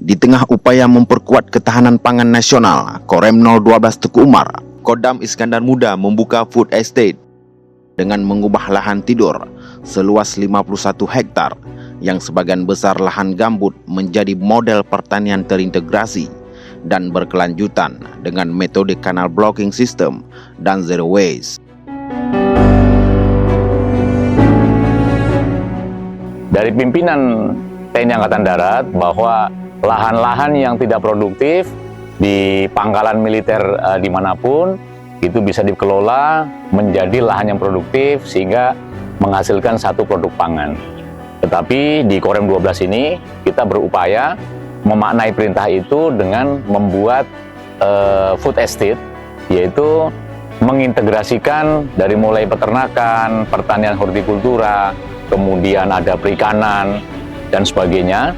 Di tengah upaya memperkuat ketahanan pangan nasional, Korem 012 Teku Umar, Kodam Iskandar Muda membuka food estate dengan mengubah lahan tidur seluas 51 hektar yang sebagian besar lahan gambut menjadi model pertanian terintegrasi dan berkelanjutan dengan metode canal blocking system dan zero waste. Dari pimpinan TNI Angkatan Darat bahwa lahan-lahan yang tidak produktif di pangkalan militer dimanapun itu bisa dikelola menjadi lahan yang produktif sehingga menghasilkan satu produk pangan. Tetapi di Korem 12 ini kita berupaya memaknai perintah itu dengan membuat food estate, yaitu mengintegrasikan dari mulai peternakan, pertanian hortikultura, kemudian ada perikanan dan sebagainya,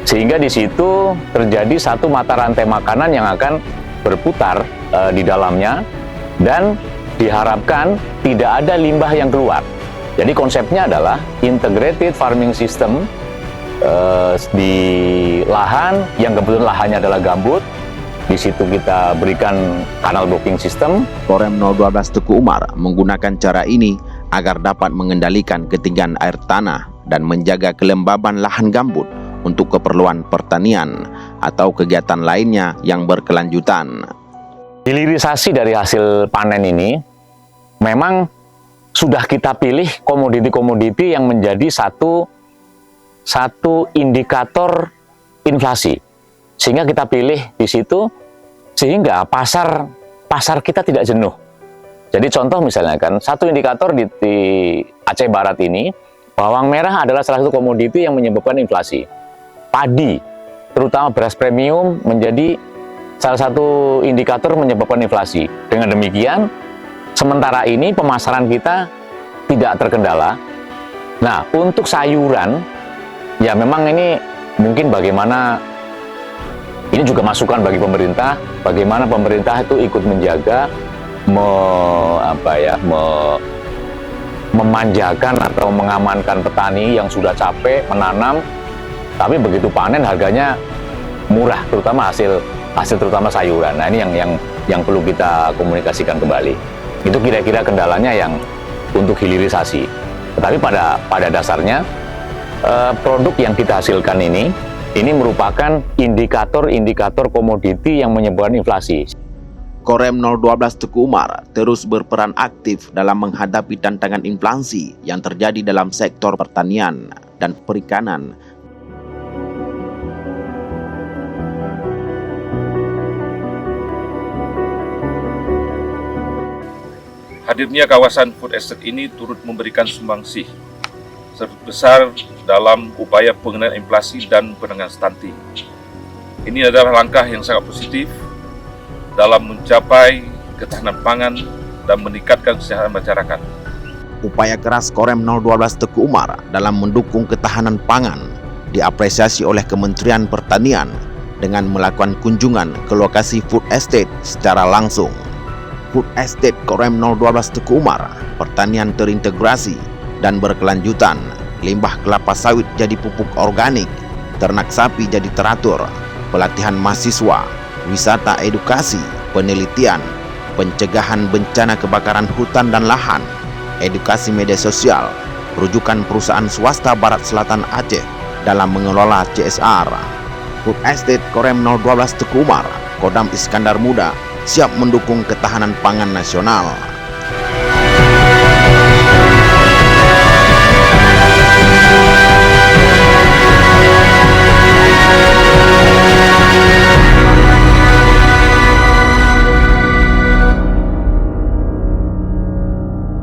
sehingga di situ terjadi satu mata rantai makanan yang akan berputar di dalamnya dan diharapkan tidak ada limbah yang keluar. Jadi konsepnya adalah integrated farming system di lahan yang kebetulan lahannya adalah gambut. Di situ kita berikan canal blocking system. Korem 012 Teku Umar menggunakan cara ini agar dapat mengendalikan ketinggian air tanah dan menjaga kelembaban lahan gambut untuk keperluan pertanian atau kegiatan lainnya yang berkelanjutan. Hilirisasi dari hasil panen ini memang sudah kita pilih komoditi-komoditi yang menjadi satu indikator inflasi, sehingga kita pilih di situ sehingga pasar kita tidak jenuh. Jadi contoh misalnya kan, satu indikator di Aceh Barat ini, bawang merah adalah salah satu komoditi yang menyebabkan inflasi. Padi, terutama beras premium, menjadi salah satu indikator menyebabkan inflasi. Dengan demikian, sementara ini pemasaran kita tidak terkendala. Nah, untuk sayuran, ya memang ini mungkin bagaimana, ini juga masukan bagi pemerintah, bagaimana pemerintah itu ikut menjaga, memanjakan atau mengamankan petani yang sudah capek menanam, tapi begitu panen harganya murah, terutama hasil terutama sayuran. Nah, ini yang perlu kita komunikasikan kembali. Itu kira-kira kendalanya yang untuk hilirisasi. Tetapi pada dasarnya produk yang kita hasilkan ini merupakan indikator komoditi yang menyebabkan inflasi. Korem 012 Teku Umar terus berperan aktif dalam menghadapi tantangan inflasi yang terjadi dalam sektor pertanian dan perikanan. Hadirnya kawasan food estate ini turut memberikan sumbangsih sebesar dalam upaya pengendalian inflasi dan penanganan stunting. Ini adalah langkah yang sangat positif dalam mencapai ketahanan pangan dan meningkatkan kesejahteraan masyarakat. Upaya keras Korem 012 Teku Umar dalam mendukung ketahanan pangan diapresiasi oleh Kementerian Pertanian dengan melakukan kunjungan ke lokasi food estate secara langsung. Food estate Korem 012 Teku Umar, pertanian terintegrasi dan berkelanjutan, limbah kelapa sawit jadi pupuk organik, ternak sapi jadi teratur, pelatihan mahasiswa, wisata edukasi, penelitian, pencegahan bencana kebakaran hutan dan lahan, edukasi media sosial, rujukan perusahaan swasta Barat Selatan Aceh dalam mengelola CSR. Food estate Korem 012 Teku Umar, Kodam Iskandar Muda siap mendukung ketahanan pangan nasional.